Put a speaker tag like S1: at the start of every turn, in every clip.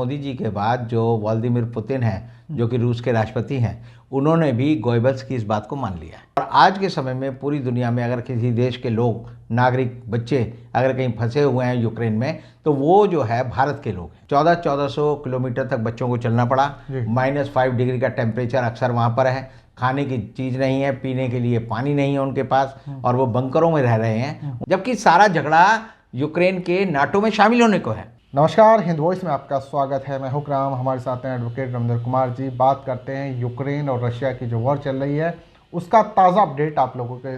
S1: मोदी जी के बाद जो व्लादिमीर पुतिन हैं, जो कि रूस के राष्ट्रपति हैं, उन्होंने भी गोएबल्स की इस बात को मान लिया है। और आज के समय में पूरी दुनिया में अगर किसी देश के लोग, नागरिक, बच्चे अगर कहीं फंसे हुए हैं यूक्रेन में, तो वो जो है भारत के लोग हैं। 1400 किलोमीटर तक बच्चों को चलना पड़ा। -5 डिग्री का टेम्परेचर अक्सर वहाँ पर है। खाने की चीज़ नहीं है, पीने के लिए पानी नहीं है उनके पास, और वो बंकरों में रह रहे हैं, जबकि सारा झगड़ा यूक्रेन के नाटो में शामिल होने को है।
S2: नमस्कार, हिंद वॉइस में आपका स्वागत है। मैं हुक्राम, हमारे साथ हैं एडवोकेट रविंद्र कुमार जी। बात करते हैं यूक्रेन और रशिया की जो वॉर चल रही है उसका ताज़ा अपडेट आप लोगों के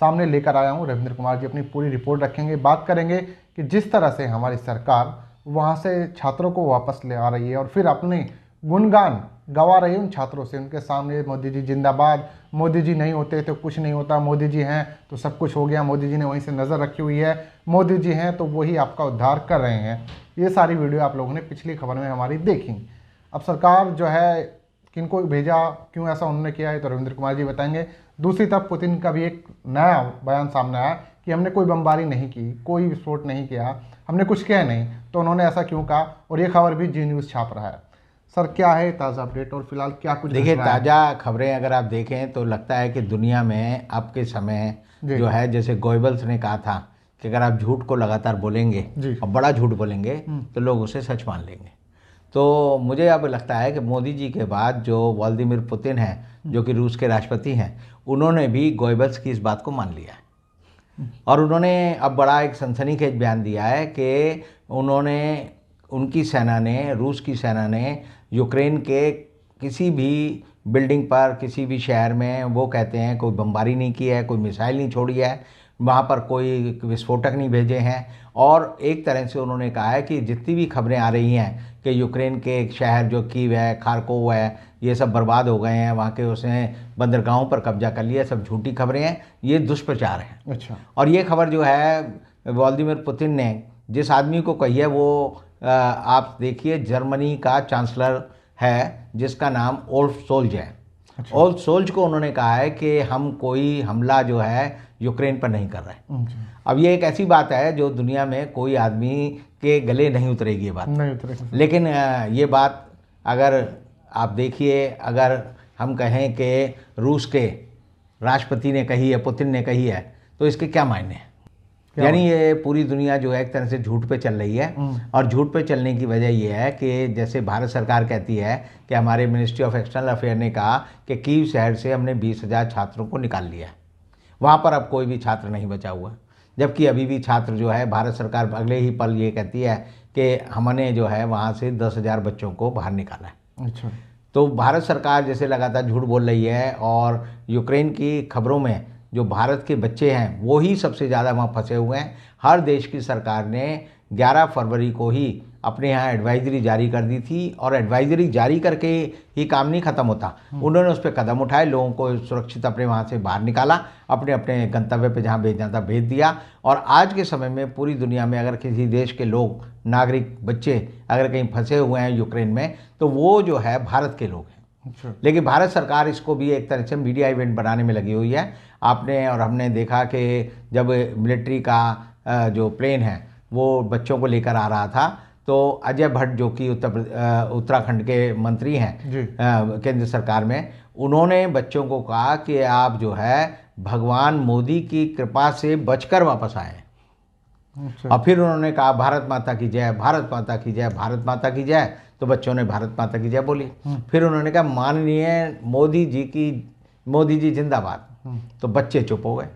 S2: सामने लेकर आया हूं। रविंद्र कुमार जी अपनी पूरी रिपोर्ट रखेंगे। बात करेंगे कि जिस तरह से हमारी सरकार वहां से छात्रों को वापस ले आ रही है और फिर अपने गुणगान गवा रही है उन छात्रों से। उनके सामने मोदी जी जिंदाबाद, मोदी जी नहीं होते तो कुछ नहीं होता, मोदी जी हैं तो सब कुछ हो गया, मोदी जी ने वहीं से नज़र रखी हुई है, मोदी जी हैं तो वही आपका उद्धार कर रहे हैं। ये सारी वीडियो आप लोगों ने पिछली खबर में हमारी देखी। अब सरकार जो है किनको भेजा, क्यों ऐसा उन्होंने किया है, तो रविंद्र कुमार जी बताएंगे। दूसरी तरफ पुतिन का भी एक नया बयान सामने आया कि हमने कोई बमबारी नहीं की, कोई विस्फोट नहीं किया, हमने कुछ किया नहीं, तो उन्होंने ऐसा क्यों कहा, और ये खबर भी जी न्यूज़ छाप रहा है। सर, क्या है ताज़ा अपडेट और फिलहाल क्या कुछ
S1: देखिए, ताज़ा खबरें अगर आप देखें तो लगता है कि दुनिया में अब के समय जो है, जैसे गोएबल्स ने कहा था कि अगर आप झूठ को लगातार बोलेंगे और बड़ा झूठ बोलेंगे तो लोग उसे सच मान लेंगे। तो मुझे अब लगता है कि मोदी जी के बाद जो व्लादिमीर पुतिन हैं, जो कि रूस के राष्ट्रपति हैं, उन्होंने भी गोएबल्स की इस बात को मान लिया है। और उन्होंने अब बड़ा एक सनसनीखेज बयान दिया है कि उनकी सेना ने, रूस की सेना ने यूक्रेन के किसी भी बिल्डिंग पर, किसी भी शहर में, वो कहते हैं कोई बमबारी नहीं की है, कोई मिसाइल नहीं छोड़ी है, वहाँ पर कोई विस्फोटक नहीं भेजे हैं। और एक तरह से उन्होंने कहा है कि जितनी भी खबरें आ रही हैं कि यूक्रेन के एक शहर जो कीव है, खारकोव है, ये सब बर्बाद हो गए हैं, वहाँ के उसने बंदरगाहों पर कब्जा कर लिया, सब झूठी खबरें हैं, ये दुष्प्रचार है।
S2: अच्छा। और
S1: ये खबर जो है व्लादिमीर पुतिन ने जिस आदमी को कही है, वो आप देखिए, जर्मनी का चांसलर है जिसका नाम ओल्फ सोल्ज है।
S2: अच्छा।
S1: ओल्फ सोल्ज को उन्होंने कहा है कि हम कोई हमला जो है यूक्रेन पर नहीं कर रहे। अब ये एक ऐसी बात है जो दुनिया में कोई आदमी के गले नहीं उतरेगी, ये बात
S2: नहीं उतरेगी।
S1: लेकिन ये बात अगर आप देखिए, अगर हम कहें कि रूस के राष्ट्रपति ने कही है, पुतिन ने कही है, तो इसके क्या मायने हैं? यानी ये पूरी दुनिया जो है एक तरह से झूठ पे चल रही है। और झूठ पे चलने की वजह ये है कि जैसे भारत सरकार कहती है कि हमारे मिनिस्ट्री ऑफ एक्सटर्नल अफेयर ने कहा कि कीव शहर से हमने 20,000 छात्रों को निकाल लिया है, वहाँ पर अब कोई भी छात्र नहीं बचा हुआ, जबकि अभी भी छात्र जो है, भारत सरकार अगले ही पल ये कहती है कि हमने जो है वहाँ से 10,000 बच्चों को बाहर निकाला है।
S2: अच्छा।
S1: तो भारत सरकार जैसे लगातार झूठ बोल रही है, और यूक्रेन की खबरों में जो भारत के बच्चे हैं वो ही सबसे ज़्यादा वहाँ फंसे हुए हैं। हर देश की सरकार ने 11 फरवरी को ही अपने यहाँ एडवाइजरी जारी कर दी थी, और एडवाइजरी जारी करके ही काम नहीं ख़त्म होता, उन्होंने उस पर कदम उठाए, लोगों को सुरक्षित अपने वहाँ से बाहर निकाला, अपने अपने गंतव्य पे जहाँ भेजना था भेज दिया। और आज के समय में पूरी दुनिया में अगर किसी देश के लोग, नागरिक, बच्चे अगर कहीं फंसे हुए हैं यूक्रेन में, तो वो जो है भारत के लोग हैं। लेकिन भारत सरकार इसको भी एक तरह से मीडिया इवेंट बनाने में लगी हुई है। आपने और हमने देखा कि जब मिलिट्री का जो प्लेन है वो बच्चों को लेकर आ रहा था, तो अजय भट्ट जो कि उत्तराखंड के मंत्री हैं केंद्र सरकार में, उन्होंने बच्चों को कहा कि आप जो है भगवान मोदी की कृपा से बचकर वापस आए। और फिर उन्होंने कहा भारत माता की जय, भारत माता की जय, भारत माता की जय, तो बच्चों ने भारत माता की जय बोली। फिर उन्होंने कहा माननीय मोदी जी जिंदाबाद, तो बच्चे चुप हो गए,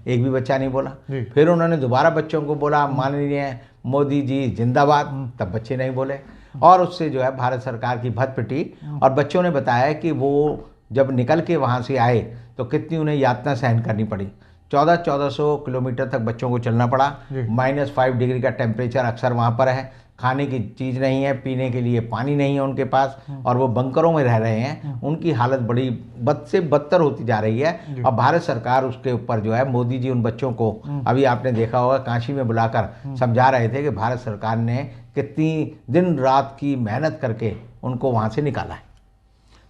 S1: एक भी बच्चा नहीं बोला। फिर उन्होंने दोबारा बच्चों को बोला माननीय मोदी जी जिंदाबाद, तब बच्चे नहीं बोले, और उससे जो है भारत सरकार की भत पिटी। और बच्चों ने बताया कि वो जब निकल के वहाँ से आए तो कितनी उन्हें यातना सहन करनी पड़ी। 1400 किलोमीटर तक बच्चों को चलना पड़ा। -5 डिग्री का टेम्परेचर अक्सर वहाँ पर है, खाने की चीज़ नहीं है, पीने के लिए पानी नहीं है उनके पास, और वो बंकरों में रह रहे हैं। उनकी हालत बड़ी बद से बदतर होती जा रही है। और भारत सरकार उसके ऊपर जो है, मोदी जी उन बच्चों को, अभी आपने देखा होगा, काशी में बुलाकर समझा रहे थे कि भारत सरकार ने कितनी दिन रात की मेहनत करके उनको वहाँ से निकाला है।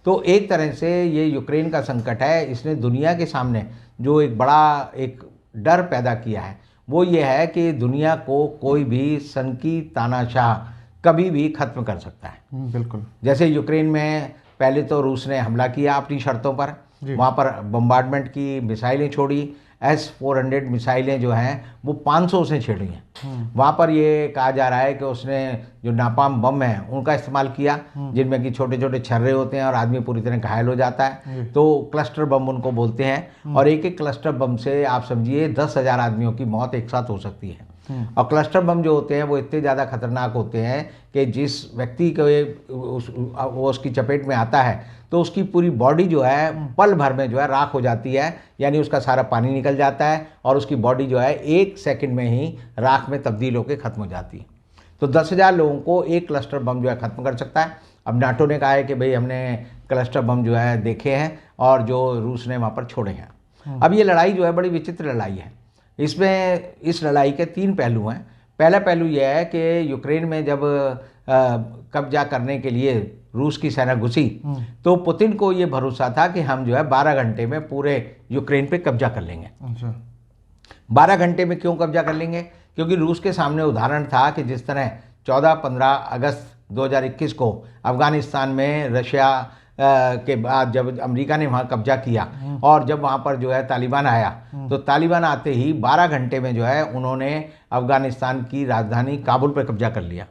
S1: तो एक तरह से ये यूक्रेन का संकट है, इसने दुनिया के सामने जो एक बड़ा एक डर पैदा किया है वो ये है कि दुनिया को कोई भी सनकी तानाशाह कभी भी खत्म कर सकता है।
S2: बिल्कुल।
S1: जैसे यूक्रेन में पहले तो रूस ने हमला किया अपनी शर्तों पर, वहाँ पर बम्बार्डमेंट की मिसाइलें छोड़ी, S-400 मिसाइलें जो हैं वो 500 से छिड़ी हैं। वहाँ पर ये कहा जा रहा है कि उसने जो नापाम बम हैं उनका इस्तेमाल किया, जिनमें कि छोटे छोटे छर्रे होते हैं और आदमी पूरी तरह घायल हो जाता है, तो क्लस्टर बम उनको बोलते हैं। और एक एक क्लस्टर बम से आप समझिए 10,000 आदमियों की मौत एक साथ हो सकती है। और क्लस्टर बम जो होते हैं वो इतने ज़्यादा खतरनाक होते हैं कि जिस व्यक्ति को वो उसकी चपेट में आता है तो उसकी पूरी बॉडी जो है पल भर में जो है राख हो जाती है, यानी उसका सारा पानी निकल जाता है और उसकी बॉडी जो है 1 सेकंड में ही राख में तब्दील होकर ख़त्म हो जाती है। तो 10,000 लोगों को एक क्लस्टर बम जो है ख़त्म कर सकता है। अब नाटो ने कहा है कि भाई हमने क्लस्टर बम जो है देखे हैं और जो रूस ने वहाँ पर छोड़े हैं। अब ये लड़ाई जो है बड़ी विचित्र लड़ाई है। इसमें इस लड़ाई के 3 पहलू हैं। पहला पहलू यह है कि यूक्रेन में जब कब्जा करने के लिए रूस की सेना घुसी तो पुतिन को ये भरोसा था कि हम जो है 12 घंटे में पूरे यूक्रेन पे कब्जा कर लेंगे।
S2: अच्छा।
S1: 12 घंटे में क्यों कब्जा कर लेंगे? क्योंकि रूस के सामने उदाहरण था कि जिस तरह 14-15 अगस्त 2021 को अफगानिस्तान में रशिया के बाद जब अमेरिका ने वहाँ कब्जा किया और जब वहाँ पर जो है तालिबान आया तो तालिबान आते ही 12 घंटे में जो है उन्होंने अफगानिस्तान की राजधानी काबुल पर कब्जा कर लिया।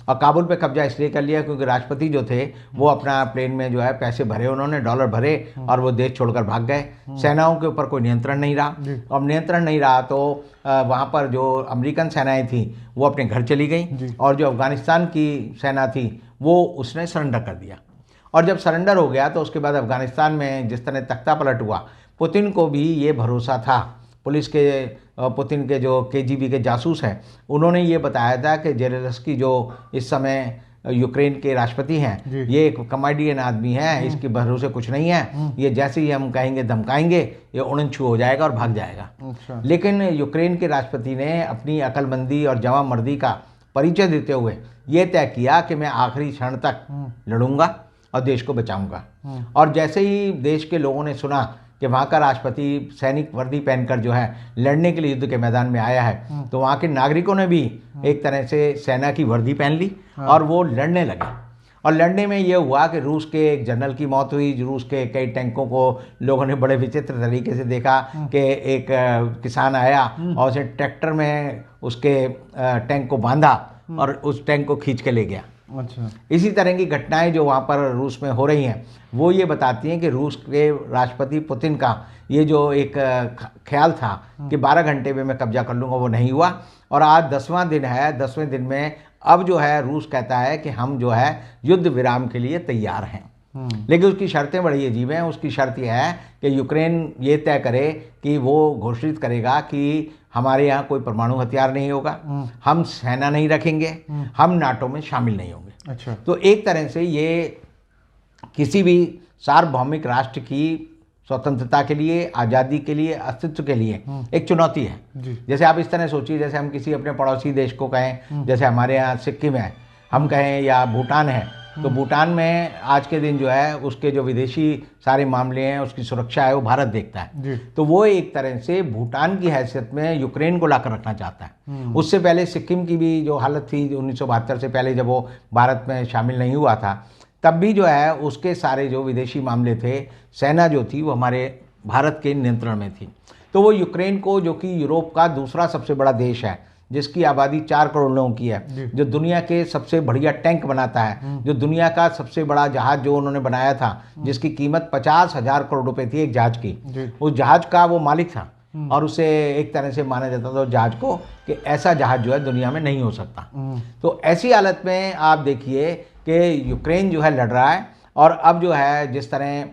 S1: और काबुल पे कब्जा इसलिए कर लिया क्योंकि राष्ट्रपति जो थे वो अपना प्लेन में जो है पैसे भरे, उन्होंने डॉलर भरे और वो देश छोड़कर भाग गए। सेनाओं के ऊपर कोई नियंत्रण नहीं रहा। अब नियंत्रण नहीं रहा तो वहाँ पर जो अमेरिकन सेनाएं थी वो अपने घर चली गई और जो अफगानिस्तान की सेना थी वो उसने सरेंडर कर दिया। और जब सरेंडर हो गया तो उसके बाद अफगानिस्तान में जिस तरह तख्ता पलट हुआ, पुतिन को भी ये भरोसा था, पुतिन के जो KGB के जासूस हैं उन्होंने ये बताया था कि जेलेंस्की जो इस समय यूक्रेन के राष्ट्रपति हैं ये एक कॉमेडियन आदमी है, इसके भरोसे कुछ नहीं है, ये जैसे ही हम कहेंगे धमकाएंगे ये उड़न-छू हो जाएगा और भाग जाएगा।
S2: अच्छा।
S1: लेकिन यूक्रेन के राष्ट्रपति ने अपनी अक्लमंदी और जवांमर्दी का परिचय देते हुए ये तय किया कि मैं आखिरी क्षण तक लड़ूंगा और देश को बचाऊंगा। और जैसे ही देश के लोगों ने सुना कि वहाँ का राष्ट्रपति सैनिक वर्दी पहनकर जो है लड़ने के लिए युद्ध के मैदान में आया है तो वहाँ के नागरिकों ने भी एक तरह से सेना की वर्दी पहन ली और वो लड़ने लगे। और लड़ने में ये हुआ कि रूस के एक जनरल की मौत हुई, रूस के कई टैंकों को लोगों ने बड़े विचित्र तरीके से देखा कि एक किसान आया और उसे ट्रैक्टर में उसके टैंक को बांधा और उस टैंक को खींच के ले गया।
S2: अच्छा।
S1: इसी तरह की घटनाएं जो वहाँ पर रूस में हो रही हैं वो ये बताती हैं कि रूस के राष्ट्रपति पुतिन का ये जो एक ख्याल था कि 12 घंटे में मैं कब्जा कर लूँगा वो नहीं हुआ। और आज 10वां दिन है, 10वें दिन में अब जो है रूस कहता है कि हम जो है युद्ध विराम के लिए तैयार हैं। लेकिन उसकी शर्तें बड़ी अजीब हैं। उसकी शर्त यह है कि यूक्रेन ये तय करे कि वो घोषित करेगा कि हमारे यहाँ कोई परमाणु हथियार नहीं होगा, हम सेना नहीं रखेंगे, हम नाटो में शामिल नहीं होंगे।
S2: अच्छा।
S1: तो एक तरह से ये किसी भी सार्वभौमिक राष्ट्र की स्वतंत्रता के लिए, आज़ादी के लिए, अस्तित्व के लिए एक चुनौती है। जैसे आप इस तरह सोचिए, जैसे हम किसी अपने पड़ोसी देश को कहें, जैसे हमारे यहाँ सिक्किम है, हम कहें या भूटान है, तो भूटान में आज के दिन जो है उसके जो विदेशी सारे मामले हैं उसकी सुरक्षा है वो भारत देखता है। तो वो एक तरह से भूटान की हैसियत में यूक्रेन को लाकर रखना चाहता है। उससे पहले सिक्किम की भी जो हालत थी 1972 से पहले जब वो भारत में शामिल नहीं हुआ था, तब भी जो है उसके सारे जो विदेशी मामले थे, सेना जो थी वो हमारे भारत के नियंत्रण में थी। तो वो यूक्रेन को, जो कि यूरोप का दूसरा सबसे बड़ा देश है, जिसकी आबादी 4 करोड़ लोगों की है, जो दुनिया के सबसे बढ़िया टैंक बनाता है, जो दुनिया का सबसे बड़ा जहाज जो उन्होंने बनाया था जिसकी कीमत 50,000 करोड़ रुपए थी एक जहाज की, उस जहाज का वो मालिक था। और उसे एक तरह से माना जाता था उस जहाज को कि ऐसा जहाज जो है दुनिया में नहीं हो सकता। तो ऐसी हालत में आप देखिए कि यूक्रेन जो है लड़ रहा है। और अब जो है जिस तरह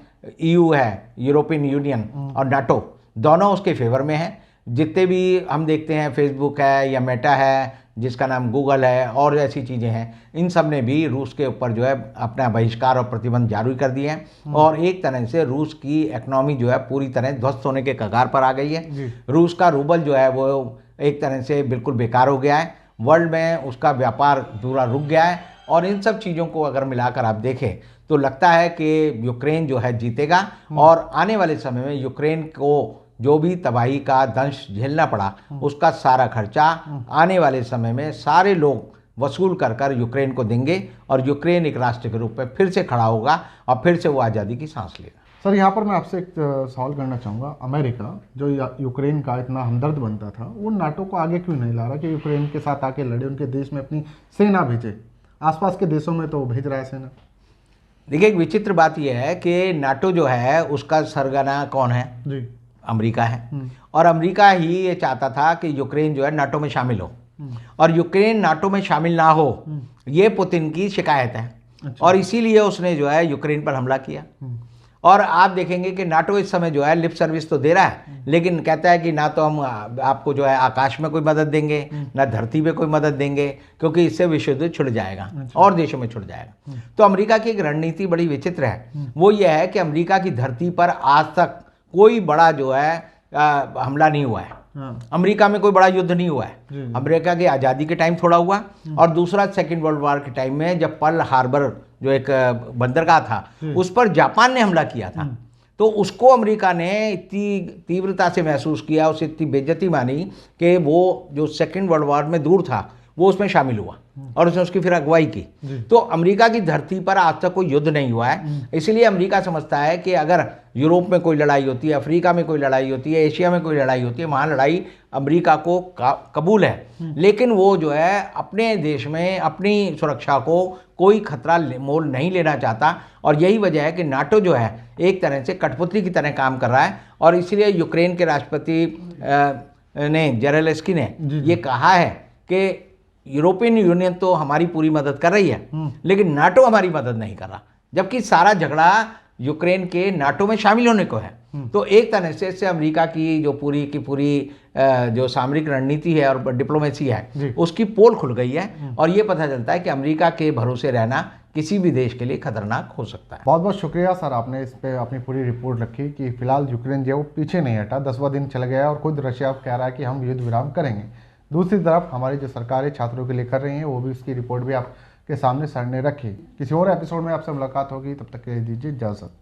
S1: EU है, यूरोपियन यूनियन और नाटो, दोनों उसके फेवर में हैं। जितने भी हम देखते हैं, फेसबुक है या मेटा है जिसका नाम गूगल है और ऐसी चीज़ें हैं, इन सब ने भी रूस के ऊपर जो है अपना बहिष्कार और प्रतिबंध जारी कर दिए हैं। और एक तरह से रूस की इकनॉमी जो है पूरी तरह ध्वस्त होने के कगार पर आ गई है। रूस का रूबल जो है वो एक तरह से बिल्कुल बेकार हो गया है, वर्ल्ड में उसका व्यापार पूरा रुक गया है। और इन सब चीज़ों को अगर मिलाकर आप देखें तो लगता है कि यूक्रेन जो है जीतेगा। और आने वाले समय में यूक्रेन को जो भी तबाही का दंश झेलना पड़ा उसका सारा खर्चा आने वाले समय में सारे लोग वसूल कर कर यूक्रेन को देंगे और यूक्रेन एक राष्ट्र के रूप में फिर से खड़ा होगा और फिर से वो आज़ादी की सांस लेगा।
S2: सर यहाँ पर मैं आपसे एक सवाल करना चाहूँगा, अमेरिका जो यूक्रेन का इतना हमदर्द बनता था, वो नाटो को आगे क्यों नहीं ला रहा कि यूक्रेन के साथ आके लड़े, उनके देश में अपनी सेना भेजे? आसपास के देशों में तो भेज रहा है सेना।
S1: देखिए, एक विचित्र बात यह है कि नाटो जो है उसका सरगना कौन है?
S2: जी,
S1: अमेरिका है। और अमेरिका ही ये चाहता था कि यूक्रेन जो है नाटो में शामिल हो, और यूक्रेन नाटो में शामिल ना हो, ये पुतिन की शिकायत है।
S2: अच्छा।
S1: और इसीलिए उसने जो है यूक्रेन पर हमला किया। और आप देखेंगे कि नाटो इस समय जो है लिप सर्विस तो दे रहा है, लेकिन कहता है कि ना तो हम आपको जो है आकाश में कोई मदद देंगे, ना धरती पे कोई मदद देंगे, क्योंकि इससे विश्व युद्ध छिड़ जाएगा और देशों में छिड़ जाएगा। तो अमेरिका की एक रणनीति बड़ी विचित्र है। वो ये है कि अमेरिका की धरती पर आज तक कोई बड़ा जो है हमला नहीं हुआ है। अमेरिका में कोई बड़ा युद्ध नहीं हुआ है। अमेरिका की आज़ादी के टाइम थोड़ा हुआ, और दूसरा सेकेंड वर्ल्ड वॉर के टाइम में जब पर्ल हार्बर जो एक बंदरगाह था उस पर जापान ने हमला किया था, तो उसको अमेरिका ने इतनी तीव्रता से महसूस किया, उसे इतनी बेइज्जती मानी कि वो जो सेकेंड वर्ल्ड वॉर में दूर था वो उसमें शामिल हुआ और उसने उसकी फिर अगुवाई की। तो अमेरिका की धरती पर आज तक कोई युद्ध नहीं हुआ है। इसलिए अमेरिका समझता है कि अगर यूरोप में कोई लड़ाई होती है, अफ्रीका में कोई लड़ाई होती है, एशिया में कोई लड़ाई होती है, वहाँ लड़ाई अमेरिका को कबूल है, लेकिन वो जो है अपने देश में अपनी सुरक्षा को कोई खतरा मोल नहीं लेना चाहता। और यही वजह है कि नाटो जो है एक तरह से कठपुतली की तरह काम कर रहा है। और इसलिए यूक्रेन के राष्ट्रपति ने जेलेंस्की ने ये कहा है कि यूरोपियन यूनियन तो हमारी पूरी मदद कर रही है, लेकिन नाटो हमारी मदद नहीं कर रहा, जबकि सारा झगड़ा यूक्रेन के नाटो में शामिल होने को है। तो एक तरह से इससे अमेरिका की जो पूरी की पूरी जो सामरिक रणनीति है और डिप्लोमेसी है उसकी पोल खुल गई है। और ये पता चलता है कि अमेरिका के भरोसे रहना किसी भी देश के लिए खतरनाक हो सकता है।
S2: बहुत बहुत शुक्रिया सर, आपने इस पे अपनी पूरी रिपोर्ट रखी कि फिलहाल यूक्रेन जो पीछे नहीं हटा, 10वां दिन चल गया और खुद रशिया कह रहा है कि हम युद्ध विराम करेंगे। दूसरी तरफ हमारी जो सरकारें छात्रों के लिए कर रही हैं, वो भी उसकी रिपोर्ट भी आपके सामने सर ने रखी। किसी और एपिसोड में आपसे मुलाकात होगी, तब तक के लिए दीजिए इजाज़त।